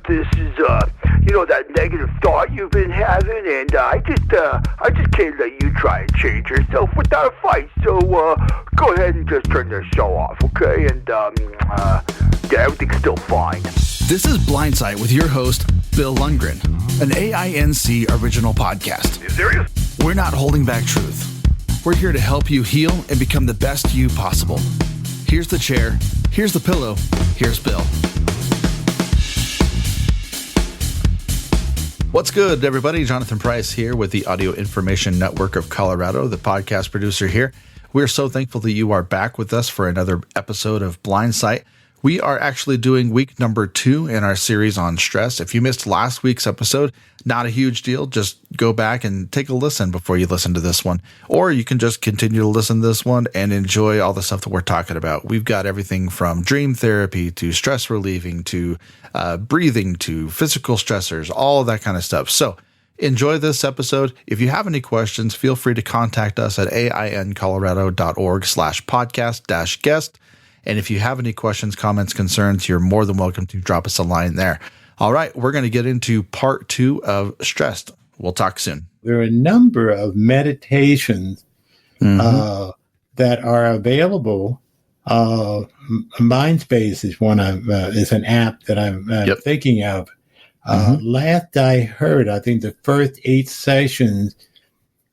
this is, that negative thought you've been having, and I just can't let you try and change yourself without a fight. So, go ahead and just turn this show off, okay? And, yeah, everything's still fine. This is Blindsight with your host, Bill Lundgren, an AINC original podcast. You serious? We're not holding back truth. We're here to help you heal and become the best you possible. Here's the chair. Here's the pillow. Here's Bill. What's good, everybody? Jonathan Price here with the Audio Information Network of Colorado, the podcast producer here. We're so thankful that you are back with us for another episode of Blindsight. We are actually doing week number 2 in our series on stress. If you missed last week's episode, not a huge deal. Just go back and take a listen before you listen to this one. Or you can just continue to listen to this one and enjoy all the stuff that we're talking about. We've got everything from dream therapy to stress relieving to breathing to physical stressors, all of that kind of stuff. So enjoy this episode. If you have any questions, feel free to contact us at aincolorado.org/podcast-guest. And if you have any questions, comments, concerns, you're more than welcome to drop us a line there. All right, we're going to get into part 2 of Stressed. We'll talk soon. There are a number of meditations that are available. Mindspace is one is an app that I'm thinking of. Last I heard, I think the first 8 sessions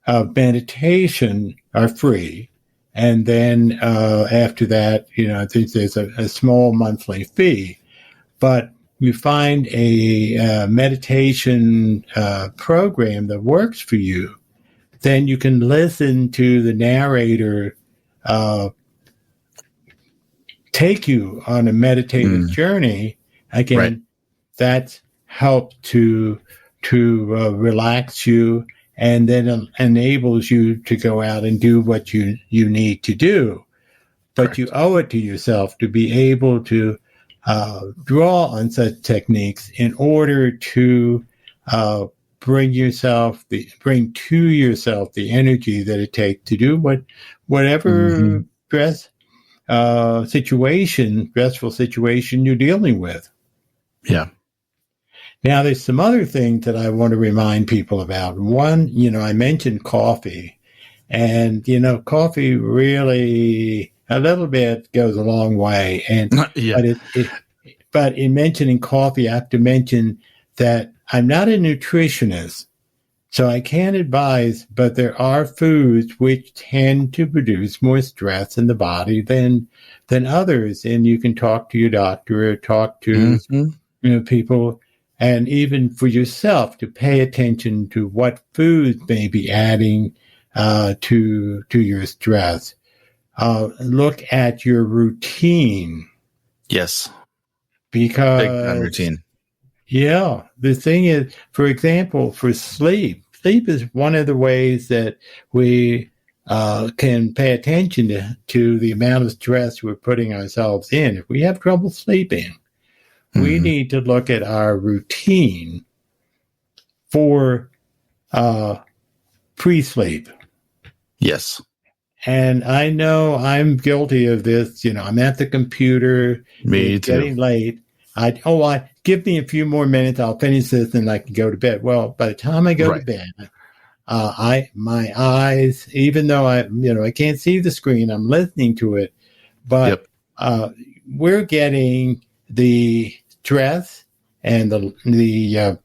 of meditation are free. And then after that, I think there's a small monthly fee. But you find a meditation program that works for you, then you can listen to the narrator take you on a meditative journey. Again, that's helped to relax you, and then enables you to go out and do what you need to do. But Correct. You owe it to yourself to be able to draw on such techniques in order to bring to yourself the energy that it takes to do whatever stressful situation you're dealing with. Yeah. Now, there's some other things that I want to remind people about. One, I mentioned coffee, and, coffee really a little bit goes a long way. And but in mentioning coffee, I have to mention that I'm not a nutritionist, so I can't advise, but there are foods which tend to produce more stress in the body than others. And you can talk to your doctor or talk to, people. And even for yourself to pay attention to what foods may be adding to your stress. Look at your routine. Yes. Because big time routine. Yeah. The thing is, for example, for sleep is one of the ways that we can pay attention to the amount of stress we're putting ourselves in. If we have trouble sleeping, we need to look at our routine for pre-sleep. Yes. And I know I'm guilty of this. I'm at the computer. Me it's too. Getting late. Give me a few more minutes. I'll finish this and I can go to bed. Well, by the time I go to bed, my eyes, even though I can't see the screen, I'm listening to it. But we're getting the stress and the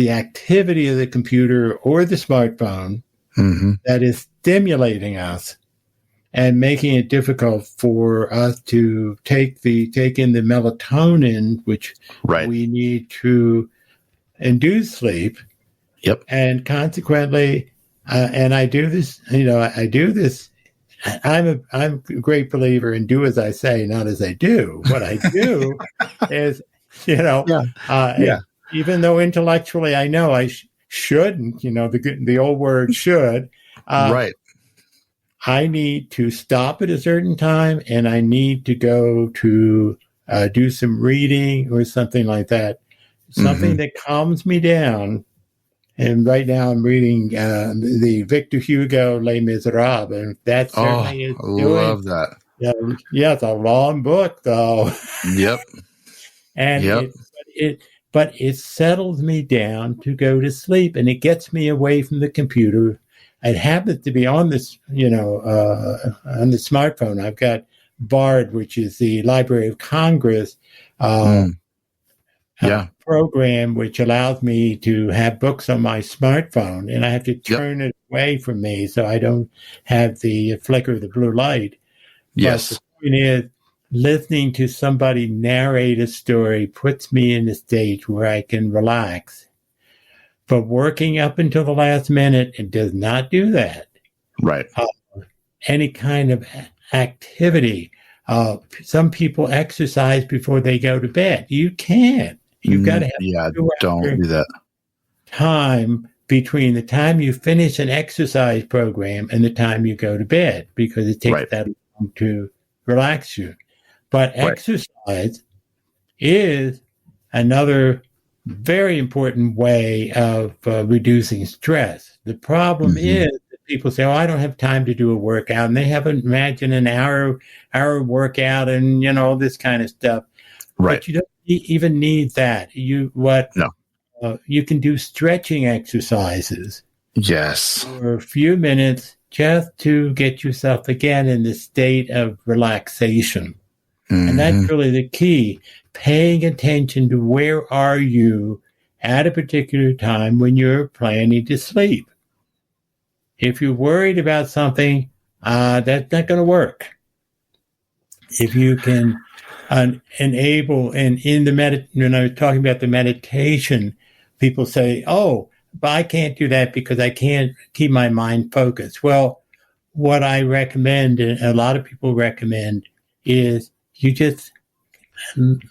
activity of the computer or the smartphone that is stimulating us and making it difficult for us to take in the melatonin, which we need to induce sleep. Yep. And consequently, and I do this. I'm a great believer in do as I say, not as I do. What I do is, even though intellectually I know I shouldn't, the old word should, I need to stop at a certain time and I need to go to do some reading or something like that, something that calms me down. And right now I'm reading the Victor Hugo Les Miserables, and that certainly is doing. I love that. Yeah, it's a long book, though. Yep. And but it settles me down to go to sleep, and it gets me away from the computer. It happens to be on this, on the smartphone. I've got BARD, which is the Library of Congress program, which allows me to have books on my smartphone, and I have to turn it away from me so I don't have the flicker of the blue light. Yes. But the point is, listening to somebody narrate a story puts me in a state where I can relax. But working up until the last minute, it does not do that. Right. Any kind of activity. Some people exercise before they go to bed. You can't. You've got to have don't do that. Time between the time you finish an exercise program and the time you go to bed, because it takes that long to relax you. But exercise is another very important way of reducing stress. The problem is that people say, I don't have time to do a workout, and they haven't imagined an hour workout and, all this kind of stuff. Right. But you don't even need that. You can do stretching exercises. Yes. For a few minutes just to get yourself again in the state of relaxation. And that's really the key, paying attention to where are you at a particular time when you're planning to sleep. If you're worried about something, that's not going to work. If you can enable, and when I was talking about the meditation, people say, but I can't do that because I can't keep my mind focused. Well, what I recommend, and a lot of people recommend, is you just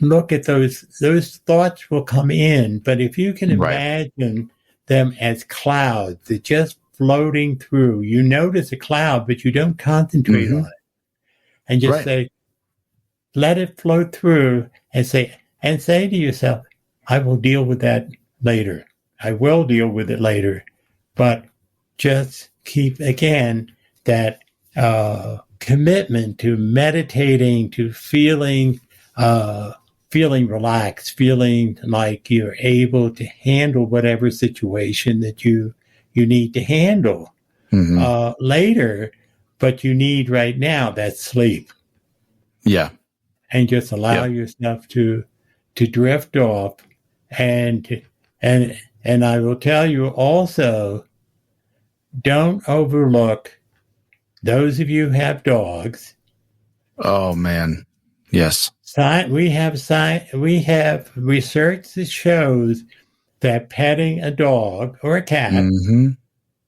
look at those thoughts will come in, but if you can imagine them as clouds that just floating through, you notice a cloud, but you don't concentrate on it. And just say, let it float through, and say to yourself, I will deal with that later. I will deal with it later. But just keep, again, that commitment to meditating, to feeling relaxed, feeling like you're able to handle whatever situation that you need to handle later, but you need right now that sleep. Yeah. And just allow yourself to drift off, and I will tell you also, don't overlook those of you who have dogs. Oh man, yes. We have research that shows that petting a dog or a cat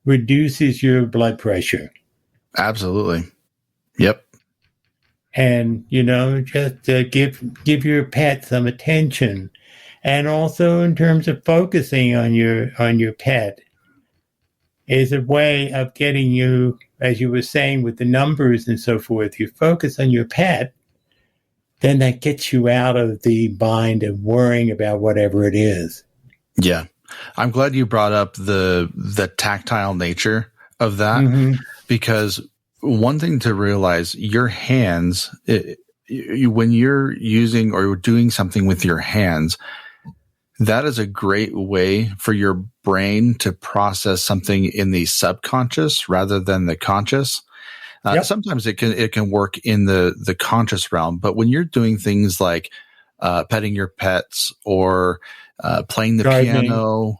reduces your blood pressure. Absolutely. Yep. And just give your pet some attention, and also in terms of focusing on your pet is a way of getting you, as you were saying, with the numbers and so forth. You focus on your pet, then that gets you out of the bind of worrying about whatever it is. Yeah. I'm glad you brought up the tactile nature of that, because one thing to realize, your hands, when you're using or doing something with your hands, that is a great way for your brain to process something in the subconscious rather than the conscious. Sometimes it can work in the conscious realm, but when you're doing things like petting your pets or playing the piano,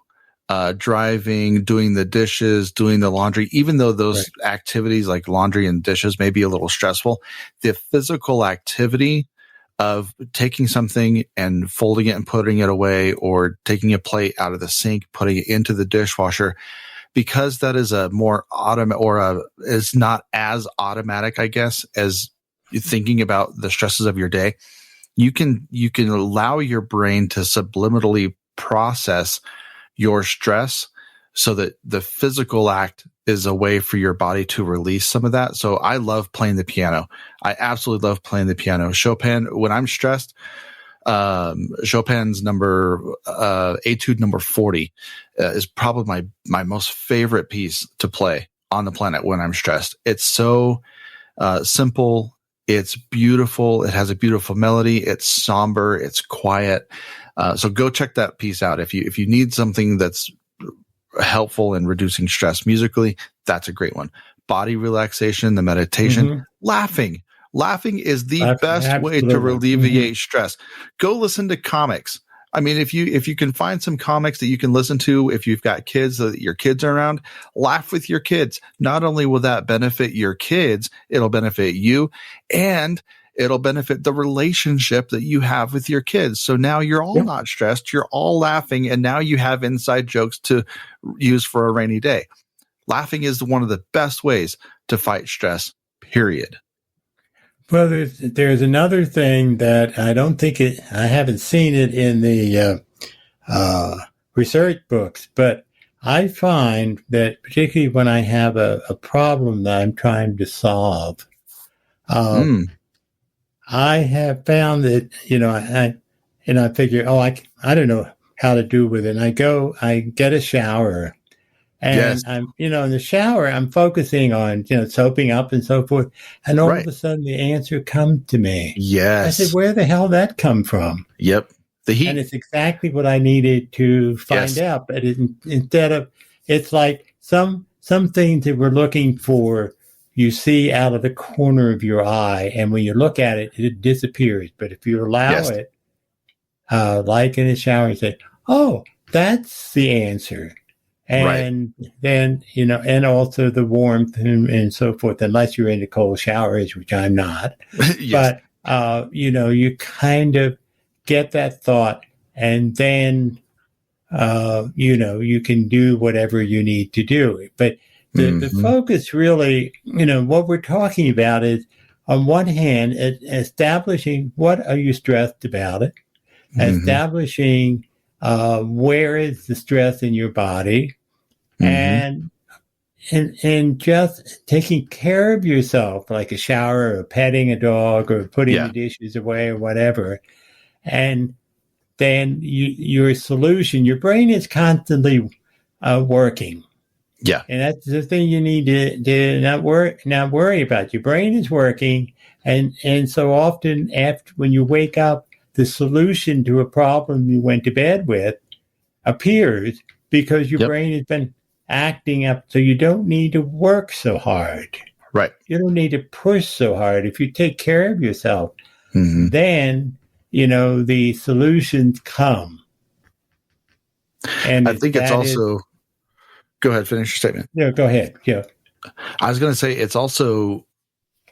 driving, doing the dishes, doing the laundry, even though those activities like laundry and dishes may be a little stressful, the physical activity of taking something and folding it and putting it away, or taking a plate out of the sink, putting it into the dishwasher, because that is a more is not as automatic, I guess, as thinking about the stresses of your day. You can allow your brain to subliminally process your stress so that the physical act is a way for your body to release some of that. So I love playing the piano. I absolutely love playing the piano. Chopin, when I'm stressed, Chopin's Etude number 40 is probably my most favorite piece to play on the planet when I'm stressed. It's so simple. It's beautiful. It has a beautiful melody. It's somber. It's quiet. So go check that piece out. If you need something that's helpful in reducing stress musically, that's a great one. Body relaxation, the meditation, laughing. Laughing is the best way to alleviate stress. Go listen to comics. I mean, if you can find some comics that you can listen to, if you've got kids that your kids are around, laugh with your kids. Not only will that benefit your kids, it'll benefit you, and it'll benefit the relationship that you have with your kids. So now you're all not stressed. You're all laughing, and now you have inside jokes to use for a rainy day. Laughing is one of the best ways to fight stress, period. Well, there's another thing that I don't think I haven't seen it in the research books, but I find that particularly when I have a problem that I'm trying to solve, I have found that, I figure, I don't know how to do with it. And I get a shower. And I'm, in the shower, I'm focusing on, soaping up and so forth. And all of a sudden the answer comes to me. Yes. I said, where the hell did that come from? Yep. The heat. And it's exactly what I needed to find out. But it's like some things that we're looking for, you see out of the corner of your eye. And when you look at it, it disappears. But if you allow it, like in the shower, you say, oh, that's the answer. And then, and also the warmth and so forth, unless you're into cold showers, which I'm not. But, you kind of get that thought, and then, you can do whatever you need to do. But the focus really, what we're talking about is, on one hand, establishing what are you stressed about it, establishing where is the stress in your body, and just taking care of yourself, like a shower or petting a dog or putting the dishes away or whatever. And then your solution, your brain is constantly working. Yeah. And that's the thing you need to not worry about. Your brain is working. And so often when you wake up, the solution to a problem you went to bed with appears because your brain has been acting up. So you don't need to work so hard. Right. You don't need to push so hard. If you take care of yourself, then, the solutions come. And I think it's also, go ahead, finish your statement. Yeah, go ahead. Yeah. I was going to say it's also,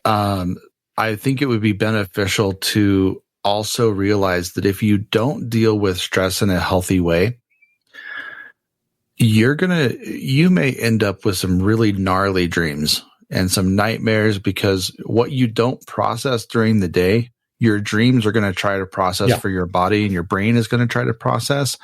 I think it would be beneficial to also realize that if you don't deal with stress in a healthy way, you may end up with some really gnarly dreams and some nightmares, because what you don't process during the day, your dreams are going to try to process for your body, and your brain is going to try to process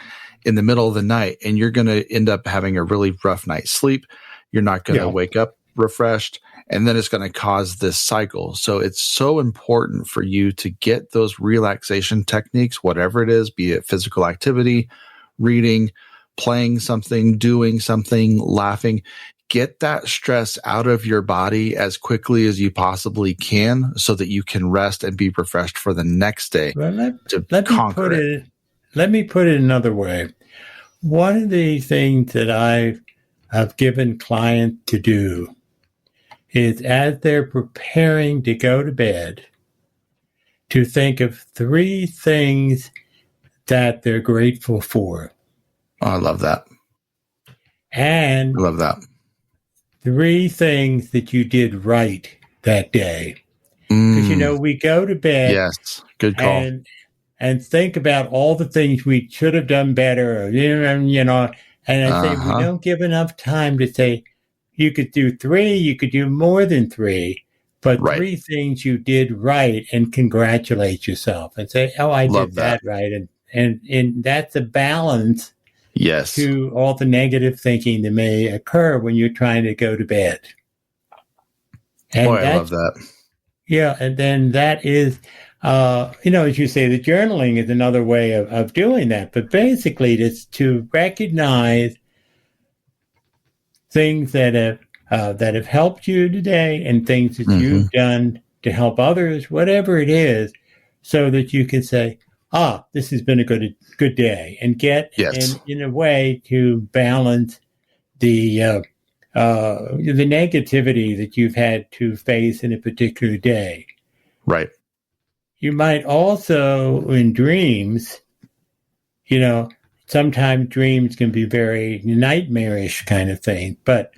in the middle of the night. And you're going to end up having a really rough night's sleep. You're not going to wake up refreshed. And then it's going to cause this cycle. So it's so important for you to get those relaxation techniques, whatever it is, be it physical activity, reading, playing something, doing something, laughing. Get that stress out of your body as quickly as you possibly can so that you can rest and be refreshed for the next day. Well, let me put it another way. One of the things that I've given clients to do is, as they're preparing to go to bed, to think of 3 things that they're grateful for. Oh, I love that. And I love that. 3 things that you did right that day. Because, we go to bed. Yes, good call. And think about all the things we should have done better. And I say we don't give enough time to say, you could do 3, you could do more than 3, but 3 things you did right, and congratulate yourself and say, oh, I did that right. And that's a balance to all the negative thinking that may occur when you're trying to go to bed. And I love that. Yeah. And then that is, as you say, the journaling is another way of doing that. But basically, it's to recognize things that have helped you today and things that you've done to help others, whatever it is, so that you can say, this has been a good day, and get in a way to balance the negativity that you've had to face in a particular day. Right. You might also, in dreams, sometimes dreams can be very nightmarish kind of thing. But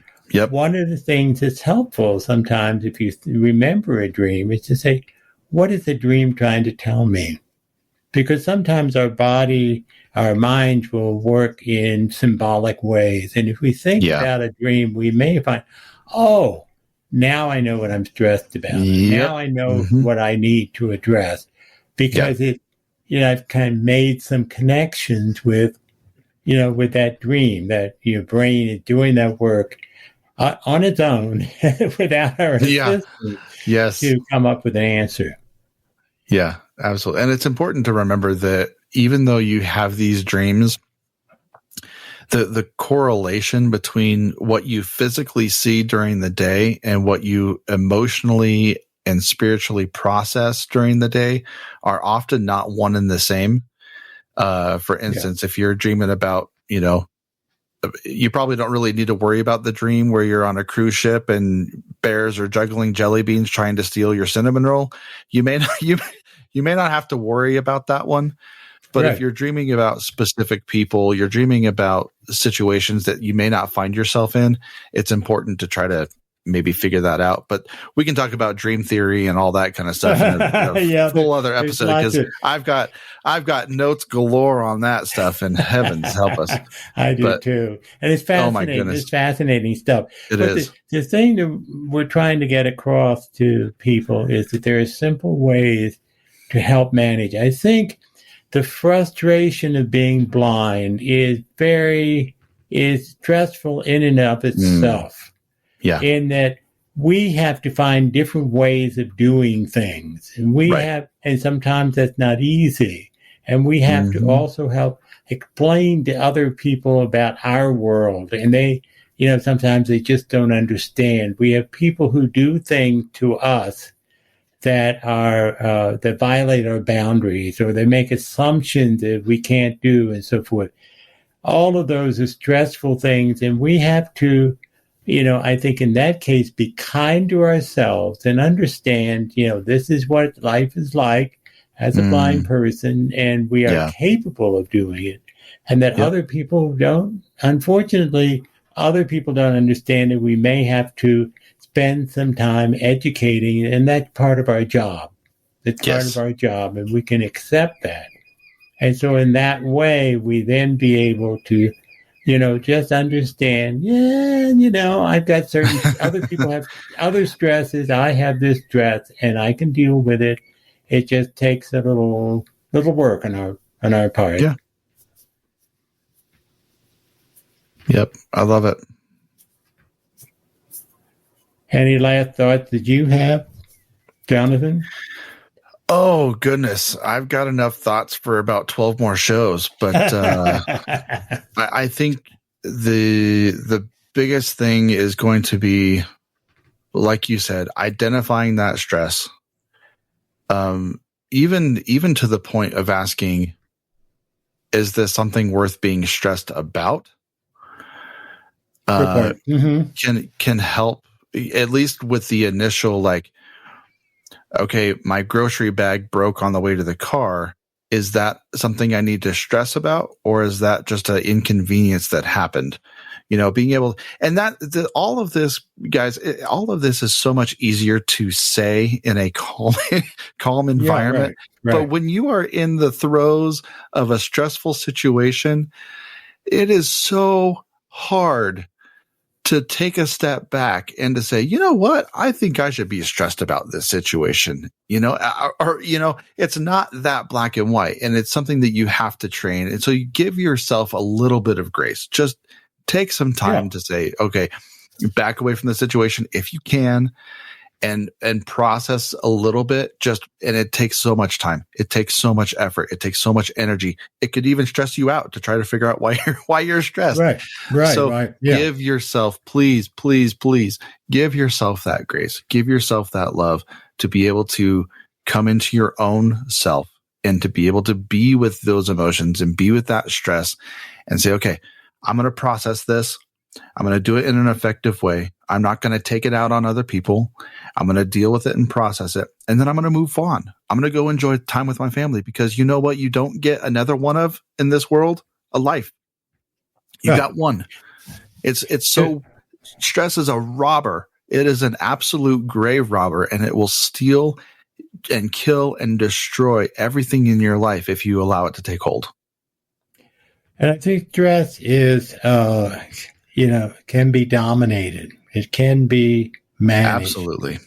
one of the things that's helpful sometimes, if you remember a dream, is to say, what is the dream trying to tell me? Because sometimes our body, our mind will work in symbolic ways. And if we think about a dream, we may find, now I know what I'm stressed about. Now I know what I need to address. Because I've kind of made some connections with that dream, that your brain is doing that work on its own without our assistance to come up with an answer. Yeah, absolutely. And it's important to remember that even though you have these dreams, the correlation between what you physically see during the day and what you emotionally and spiritually process during the day are often not one and the same. For instance, if you're dreaming about, you probably don't really need to worry about the dream where you're on a cruise ship and bears are juggling jelly beans trying to steal your cinnamon roll. You may not have to worry about that one. But if you're dreaming about specific people, you're dreaming about situations that you may not find yourself in, it's important to try to maybe figure that out. But we can talk about dream theory and all that kind of stuff in a full other episode, because I've got notes galore on that stuff, and heavens help us. I do too. And it's fascinating. Oh my goodness. It's fascinating stuff. It is. The thing that we're trying to get across to people is that there are simple ways to help manage. I think the frustration of being blind is stressful in and of itself. Yeah. In that we have to find different ways of doing things. And and sometimes that's not easy. And we have to also help explain to other people about our world. And they, sometimes they just don't understand. We have people who do things to us that that violate our boundaries, or they make assumptions that we can't do, and so forth. All of those are stressful things, and we have to, I think in that case, be kind to ourselves and understand, this is what life is like as a blind person, and we are capable of doing it, and that other people don't. Unfortunately, other people don't understand that we may have to spend some time educating, and that's part of our job. It's part of our job, and we can accept that. And so in that way, we then be able to, just understand, I've got certain, other people have other stresses. I have this stress, and I can deal with it. It just takes a little work on our part. Yeah. Yep. I love it. Any last thoughts that you have, Jonathan? Oh, goodness. I've got enough thoughts for about 12 more shows, but I think the biggest thing is going to be, like you said, identifying that stress. Even to the point of asking, is this something worth being stressed about? Can help, at least with the initial, like, okay, my grocery bag broke on the way to the car. Is that something I need to stress about, or is that just an inconvenience that happened? Being able, and all of this, guys, all of this is so much easier to say in a calm environment. Right. But when you are in the throes of a stressful situation, it is so hard to take a step back and to say, you know what, I think I should be stressed about this situation, or it's not that black and white, and it's something that you have to train. And so you give yourself a little bit of grace. Just take some time to say, okay, back away from the situation if you can, and process a little bit, and it takes so much time. It takes so much effort. It takes so much energy. It could even stress you out to try to figure out why you're stressed. Right. So Yeah. give yourself, please, give yourself that grace. Give yourself that love to be able to come into your own self and to be able to be with those emotions and be with that stress and say, okay, I'm going to process this. I'm going to do it in an effective way. I'm not going to take it out on other people. I'm going to deal with it and process it. And then I'm going to move on. I'm going to go enjoy time with my family, because you know what you don't get another one of in this world? A life. You got one. It's so, stress is a robber. It is an absolute grave robber, and it will steal and kill and destroy everything in your life if you allow it to take hold. And I think stress is, can be dominated. It can be managed. Absolutely.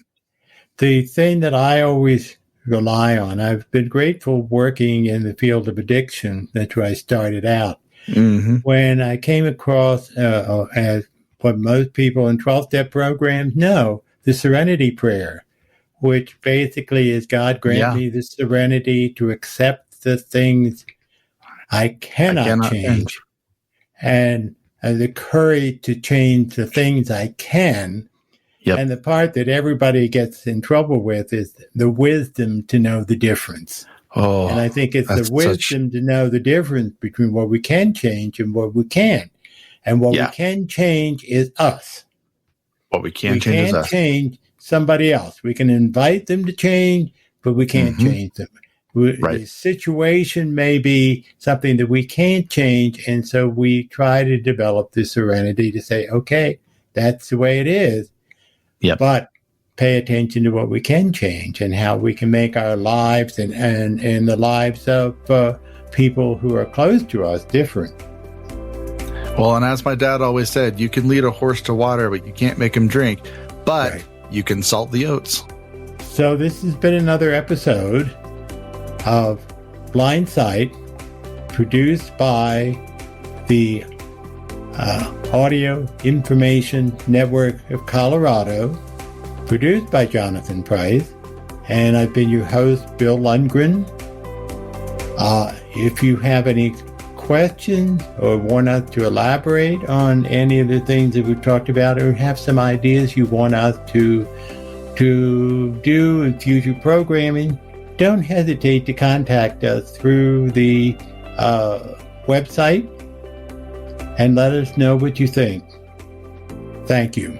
The thing that I always rely on, I've been grateful working in the field of addiction. That's where I started out. Mm-hmm. When I came across, as what most people in 12-step programs know, the Serenity Prayer, which basically is, God grant me the serenity to accept the things I cannot change, and the courage to change the things I can. Yep. And the part that everybody gets in trouble with is the wisdom to know the difference. Oh, and I think it's the wisdom to know the difference between what we can change and what we can't. And what we can change is us. What we can't change is us. Change somebody else. We can invite them to change, but we can't change them. The situation may be something that we can't change, and so we try to develop the serenity to say, okay, that's the way it is, but pay attention to what we can change and how we can make our lives and the lives of people who are close to us different. Well, and as my dad always said, you can lead a horse to water, but you can't make him drink, but you can salt the oats. So this has been another episode of Blindsight, produced by the Audio Information Network of Colorado, produced by Jonathan Price, and I've been your host, Bill Lundgren. If you have any questions or want us to elaborate on any of the things that we've talked about, or have some ideas you want us to do in future programming, don't hesitate to contact us through the website and let us know what you think. Thank you.